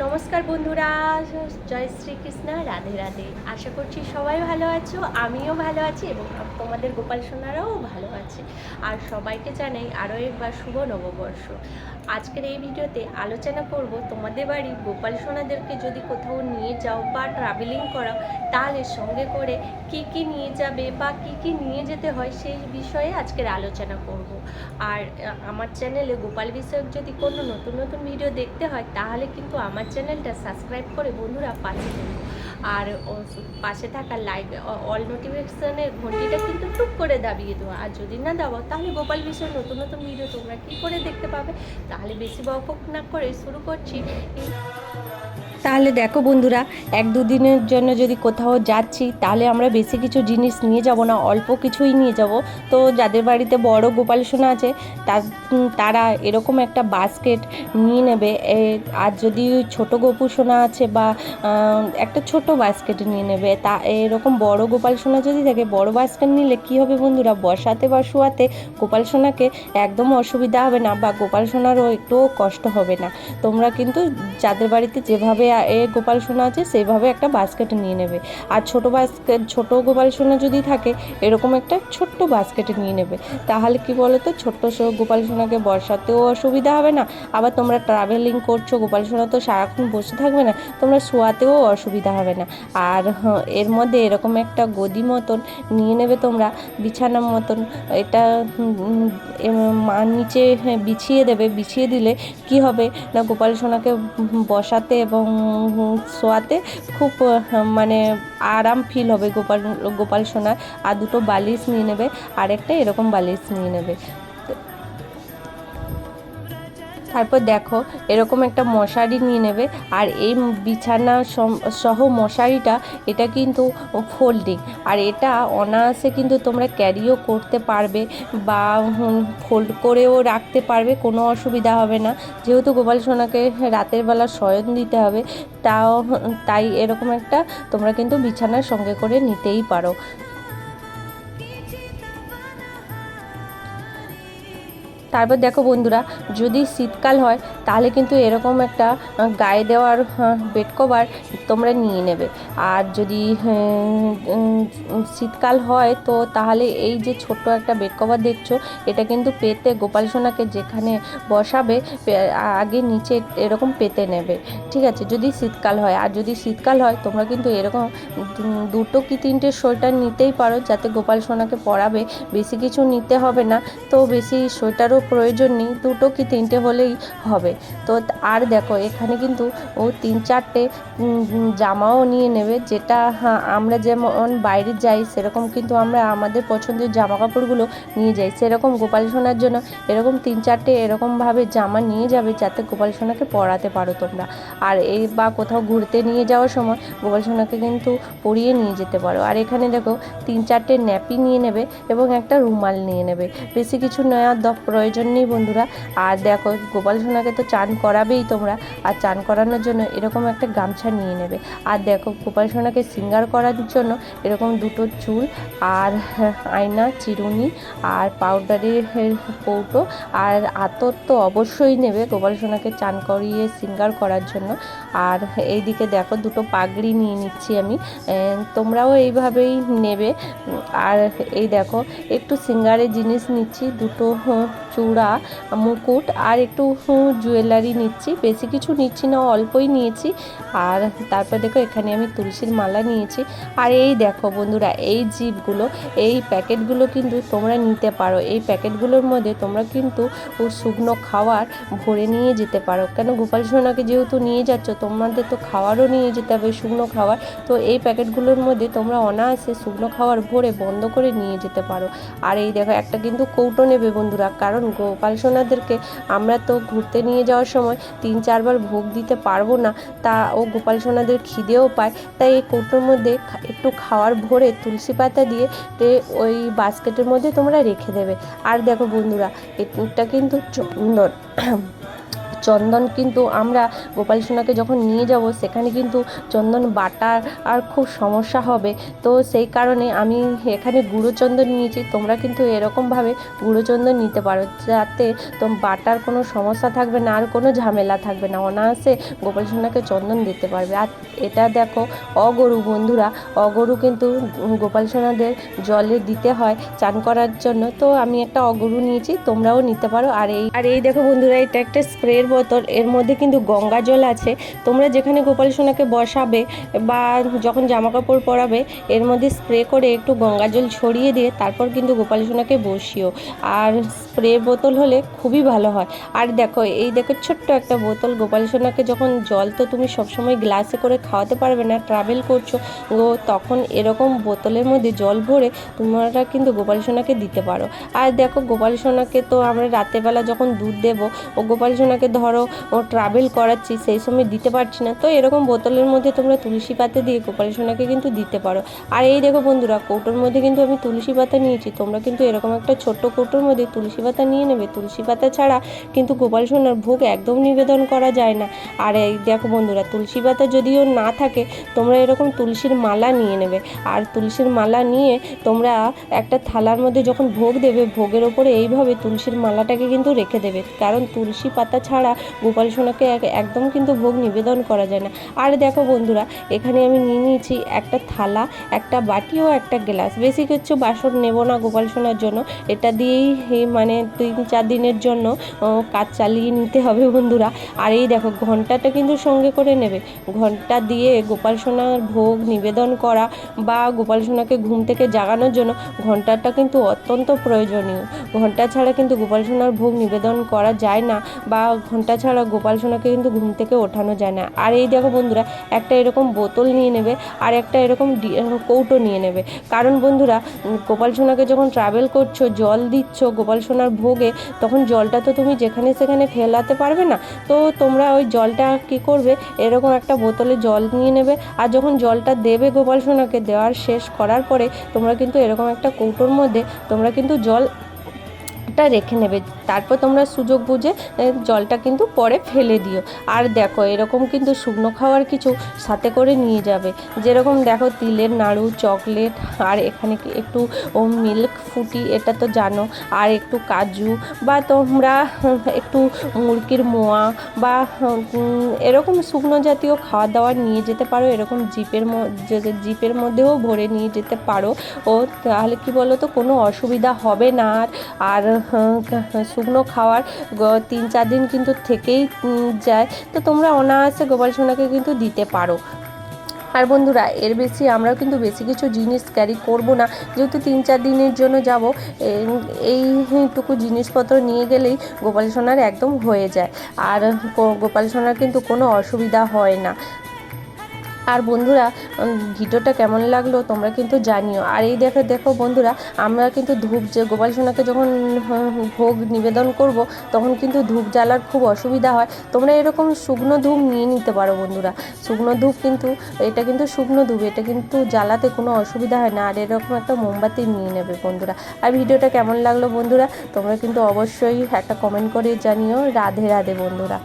নমস্কার বন্ধুরা, জয় শ্রীকৃষ্ণ, রাধে রাধে। আশা করছি সবাই ভালো আছো, আমিও ভালো আছি এবং তোমাদের গোপাল সোনারাও ভালো আছে। আর সবাইকে জানাই আরও একবার শুভ নববর্ষ। আজকের এই ভিডিওতে আলোচনা করব তোমাদের বাড়ির গোপাল সোনাদেরকে যদি কোথাও নিয়ে যাও বা ট্রাভেলিং করাও, তাহলে সঙ্গে করে কি কি নিয়ে যাবে বা কি কি নিয়ে যেতে হয় সেই বিষয়ে আজকের আলোচনা করব। আর আমার চ্যানেলে গোপাল বিষয়ক যদি কোনো নতুন নতুন ভিডিও দেখতে হয় তাহলে কিন্তু আমার চ্যানেলটা সাবস্ক্রাইব করে বন্ধুরা পাশে দেবো। আর পাশে থাকা লাইক অল নোটিফিকেশানের ঘন্টিটা কিন্তু টুক করে দাবিয়ে দেবো। আর যদি না দাও তাহলে গোপাল বিষয়ের নতুন নতুন ভিডিও তোমরা কী করে দেখতে পাবে। তাহলে বেশি বকবক না করে শুরু করছি। তাহলে দেখো বন্ধুরা, এক দুদিনের জন্য যদি কোথাও যাচ্ছি তাহলে আমরা বেশি কিছু জিনিস নিয়ে যাব না, অল্প কিছুই নিয়ে যাব। তো যাদের বাড়িতে বড় গোপাল সোনা আছে তারা এরকম একটা বাস্কেট নিয়ে নেবে। আর যদি ছোট গোপু সোনা আছে বা একটা ছোট বাস্কেট নিয়ে নেবে। তা এরকম বড় গোপাল সোনা যদি থাকে, বড় বাস্কেট নিলে কি হবে বন্ধুরা, বসাতে বা শোয়াতে গোপাল সোনাকে একদম অসুবিধা হবে না বা গোপাল সোনারও একটুও কষ্ট হবে না। তোমরা কিন্তু যাদের বাড়িতে যেভাবে গোপাল সোনা আছে সেইভাবে একটা বাস্কেট নিয়ে নেবে। আর ছোট গোপাল সোনা যদি থাকে এরকম একটা ছোট্ট বাস্কেট নিয়ে নেবে। তাহলে কি বলো তো, ছোট্ট গোপাল সোনাকে বসাতেও অসুবিধা হবে না, আবার তোমরা ট্রাভেলিং করছো, গোপাল সোনা তো সারাক্ষণ বসে থাকবে না, তোমরা শোয়াতেও অসুবিধা হবে না। আর এর মধ্যে এরকম একটা গদি মতন নিয়ে নেবে তোমরা, বিছানার মতন। এটা নিচে বিছিয়ে দেবে। বিছিয়ে দিলে কি হবে না, গোপাল সোনাকে বসাতে এবং শোয়াতে খুব মানে আরাম ফিল হবে গোপাল সোনার। আর দুটো বালিশ নিয়ে নেবে, আর একটা এরকম বালিশ নিয়ে নেবে। তারপর দেখো এরকম একটা মশারি নিয়ে নেবে। আর এই বিছানা সহ মশারিটা, এটা কিন্তু ফোল্ডিং, আর এটা অনায়াসে কিন্তু তোমরা ক্যারিও করতে পারবে বা ফোল্ড করেও রাখতে পারবে, কোনো অসুবিধা হবে না। যেহেতু গোপাল সোনাকে রাতের বেলা শয়ন দিতে হবে, তাই এরকম একটা তোমরা কিন্তু বিছানার সঙ্গে করে নিতেই পারো। তারপর দেখো বন্ধুরা, যদি শীতকাল হয় তাহলে কিন্তু এরকম একটা গায়ে দেওয়ার বেড কভার তোমরা নিয়ে নেবে। আর যদি শীতকাল হয় তো তাহলে এই যে ছোট্ট একটা বেড কভার দেখছো, এটা কিন্তু পেতে গোপাল সোনাকে যেখানে বসাবে আগে নিচে এরকম পেতে নেবে, ঠিক আছে, যদি শীতকাল হয়। আর যদি শীতকাল হয় তোমরা কিন্তু এরকম দুটো কি তিনটে সোয়েটার নিতেই পারো, যাতে গোপাল সোনাকে পরাবে। বেশি কিছু নিতে হবে না, তো বেশি সোয়েটারও প্রয়োজন নেই, দুটো কি তিনটে হলেই হবে। তো আর দেখো এখানে কিন্তু তিন চারটে জামাও নিয়ে নেবে, যেটা আমরা যেমন বাইরে যাই সেরকম কিন্তু আমরা আমাদের পছন্দের জামা কাপড়গুলো নিয়ে যাই, সেরকম গোপাল সোনার জন্য এরকম তিন চারটে এরকমভাবে জামা নিয়ে যাবে, যাতে গোপাল সোনাকে পরাতে পারো তোমরা। আর এই বা কোথাও ঘুরতে নিয়ে যাওয়ার সময় গোপাল সোনাকে কিন্তু পরিয়ে নিয়ে যেতে পারো। আর এখানে দেখো তিন চারটে ন্যাপি নিয়ে নেবে এবং একটা রুমাল নিয়ে নেবে। বেশি কিছু নেওয়ার প্রয়োজন নেই বন্ধুরা। আর দেখো গোপাল সোনাকে তো চান করাবেই তোমরা, আর চান করানোর জন্য এরকম একটা গামছা নিয়ে নেবে। আর দেখো গোপাল সোনাকে শৃঙ্গার করার জন্য এরকম দুটো চুল আর আয়না, চিরুনি আর পাউডারের কৌটো আর আতর তো অবশ্যই নেবে গোপাল সোনাকে চান করিয়ে শৃঙ্গার করার জন্য। আর এইদিকে দেখো দুটো পাগড়ি নিয়ে নিচ্ছি আমি, তোমরাও এইভাবেই নেবে। আর এই দেখো একটু শৃঙ্গারের জিনিস নিচ্ছি, দুটো চূড়া, মুকুট আর একটু জুয়েলারি নিচ্ছি, বেশি কিছু নিচ্ছি না, অল্পই নিয়েছি। আর তারপর দেখো এখানে আমি তুলসীর মালা নিয়েছি। আর এই দেখো বন্ধুরা, এই জিপগুলো, এই প্যাকেটগুলো কিন্তু তোমরা নিতে পারো। এই প্যাকেটগুলোর মধ্যে তোমরা কিন্তু শুকনো খাবার ভরে নিয়ে যেতে পারো, কেন গোপাল সোনাকে যেহেতু নিয়ে যাচ্ছ তোমাদের তো খাবারও নিয়ে যেতে হবে, শুকনো খাবার। তো এই প্যাকেটগুলোর মধ্যে তোমরা অনায়াসে শুকনো খাবার ভরে বন্ধ করে নিয়ে যেতে পারো। আর এই দেখো একটা কিন্তু কৌটো নেবে বন্ধুরা, কারণ গোপাল সোনাদেরকে আমরা তো ঘুরতে নিয়ে যাওয়ার সময় তিন চারবার ভোগ দিতে পারবো না, তা ও গোপাল সোনাদের খিদেও পায়, তাই এই কৌটোর মধ্যে একটু খাওয়ার ভরে তুলসী পাতা দিয়ে ওই বাস্কেটের মধ্যে তোমরা রেখে দেবে। আর দেখো বন্ধুরা, এটা কিন্তু চন্দন চন্দন কিন্তু আমরা গোপাল সোনাকে যখন নিয়ে যাব সেখানে কিন্তু চন্দন বাটার আর খুব সমস্যা হবে। তো সেই কারণে আমি এখানে গুঁড়ো চন্দন নিয়েছি। তোমরা কিন্তু এরকমভাবে গুঁড়ো চন্দন নিতে পারো, যাতে বাটার কোনো সমস্যা থাকবে না আর কোনো ঝামেলা থাকবে না, অনায়াসে গোপাল সোনাকে চন্দন দিতে পারবে। আর এটা দেখো অগরু বন্ধুরা, অগরু কিন্তু গোপাল সোনাদের জলে দিতে হয় চান করার জন্য। তো আমি একটা অগরু নিয়েছি, তোমরাও নিতে পারো। আর এই দেখো বন্ধুরা, এটা একটা স্প্রের বোতল, এর মধ্যে কিন্তু গঙ্গা জল আছে। তোমরা যেখানে গোপাল সোনাকে বসাবে বা যখন জামা কাপড় পরাবে এর মধ্যে স্প্রে করে একটু গঙ্গা জল ছড়িয়ে দিয়ে তারপর কিন্তু গোপাল সোনাকে বসিও। আর স্প্রে বোতল হলে খুবই ভালো হয়। আর দেখো এই দেখো ছোট্ট একটা বোতল, গোপাল সোনাকে যখন জল তো তুমি সবসময় গ্লাসে করে খাওয়াতে পারবে না, ট্রাভেল করছো তখন এরকম বোতলের মধ্যে জল ভরে তোমরা কিন্তু গোপাল সোনাকে দিতে পারো। আর দেখো গোপাল সোনাকে তো আমরা রাতেরবেলা যখন দুধ দেবো, ও গোপাল সোনাকে ধরো ও ট্রাভেল করাচ্ছি সেই সময় দিতে পারছি না, তো এরকম বোতলের মধ্যে তোমরা তুলসী পাতা দিয়ে গোপাল সোনাকে কিন্তু দিতে পারো। আর এই দেখো বন্ধুরা, কৌটোর মধ্যে কিন্তু আমি তুলসী পাতা নিয়েছি, তোমরা কিন্তু এরকম একটা ছোট্ট কৌটোর মধ্যে তুলসী পাতা নিয়ে নেবে। তুলসী পাতা ছাড়া কিন্তু গোপাল সোনার ভোগ একদম নিবেদন করা যায় না। আর এই দেখো বন্ধুরা, তুলসী পাতা যদিও না থাকে তোমরা এরকম তুলসীর মালা নিয়ে নেবে। আর তুলসীর মালা নিয়ে তোমরা একটা থালার মধ্যে যখন ভোগ দেবে, ভোগের ওপরে এইভাবে তুলসীর মালাটাকে কিন্তু রেখে দেবে, কারণ তুলসী পাতা ছাড়া গোপাল সোনাকে একদম কিন্তু ভোগ নিবেদন করা যায় না। আর দেখো বন্ধুরা, এখানে আমি নিয়ে নিয়েছি একটা থালা, একটা বাটি ও একটা গ্লাস। বেশি কিছু বাসন নেব না গোপাল সোনার জন্য, এটা দিয়েই মানে 3-4 দিনের জন্য কাজ চালিয়ে নিতে হবে বন্ধুরা। আর এই দেখো ঘন্টাটা কিন্তু সঙ্গে করে নেবে, ঘন্টা দিয়ে গোপাল সোনার ভোগ নিবেদন করা বা গোপাল সোনাকে ঘুম থেকে জাগানোর জন্য ঘন্টাটা কিন্তু অত্যন্ত প্রয়োজনীয়। ঘন্টা ছাড়া কিন্তু গোপাল সোনার ভোগ নিবেদন করা যায় না, বা ঘন্টা ছাড়া গোপাল সোনাকে কিন্তু ঘুম থেকে ওঠানো যায় না। আর এই দেখো বন্ধুরা, একটা এরকম বোতল নিয়ে নেবে আর একটা এরকম কৌটো নিয়ে নেবে, কারণ বন্ধুরা গোপাল সোনাকে যখন ট্রাভেল করছো জল দিচ্ছ গোপাল সোনার ভোগে, তখন জলটা তো তুমি যেখানে সেখানে ফেলাতে পারবে না। তো তোমরা ওই জলটা কী করবে, এরকম একটা বোতলে জল নিয়ে নেবে। আর যখন জলটা দেবে গোপাল সোনাকে, দেওয়ার শেষ করার পরে তোমরা কিন্তু এরকম একটা কৌটোর মধ্যে তোমরা কিন্তু জলটা রেখে নেবে। তারপর তোমরা সুযোগ বুঝে জলটা কিন্তু পরে ফেলে দিও। আর দেখো এরকম কিন্তু শুকনো খাওয়ার কিছু সাথে করে নিয়ে যাবে, যেরকম দেখো তিলের নাড়ু, চকলেট, আর এখানে একটু মিল্ক ফুটি, এটা তো জানো, আর একটু কাজু, বা তোমরা একটু মুরগির মোয়া বা এরকম শুকনো জাতীয় খাওয়া দাওয়া নিয়ে যেতে পারো। এরকম জিপের মধ্যেও ভরে নিয়ে যেতে পারো। ও তাহলে কি বলো তো, কোনো অসুবিধা হবে না। আর শুকনো খাওয়ার 3-4 দিন কিন্তু থেকেই যায়, তো তোমরা অনায়াসে গোপাল সোনাকে কিন্তু দিতে পারো। আর বন্ধুরা এর বেশি আমরা কিন্তু বেশি কিছু জিনিস ক্যারি করব না, যেহেতু 3-4 দিনের জন্য যাব। এইটুকু জিনিসপত্র নিয়ে গেলেই গোপাল সোনার একদম হয়ে যায়, আর গোপাল সোনার কিন্তু কোনো অসুবিধা হয় না। আর বন্ধুরা ভিডিওটা কেমন লাগলো তোমরা কিন্তু জানিও। আর এই দেখো বন্ধুরা, আমরা কিন্তু ধূপ যে গোপাল সোনাকে যখন ভোগ নিবেদন করব তখন কিন্তু ধূপ জ্বালার খুব অসুবিধা হয়। তোমরা এরকম শুকনো ধূপ নিয়ে নিতে পারো বন্ধুরা। শুকনো ধূপ কিন্তু এটা কিন্তু শুকনো ধূপ, এটা কিন্তু জ্বালাতে কোনো অসুবিধা হয় না। আর এরকম একটা মোমবাতি নিয়ে নেবে বন্ধুরা। আর ভিডিওটা কেমন লাগলো বন্ধুরা তোমরা কিন্তু অবশ্যই একটা কমেন্ট করে জানিও। রাধে রাধে বন্ধুরা।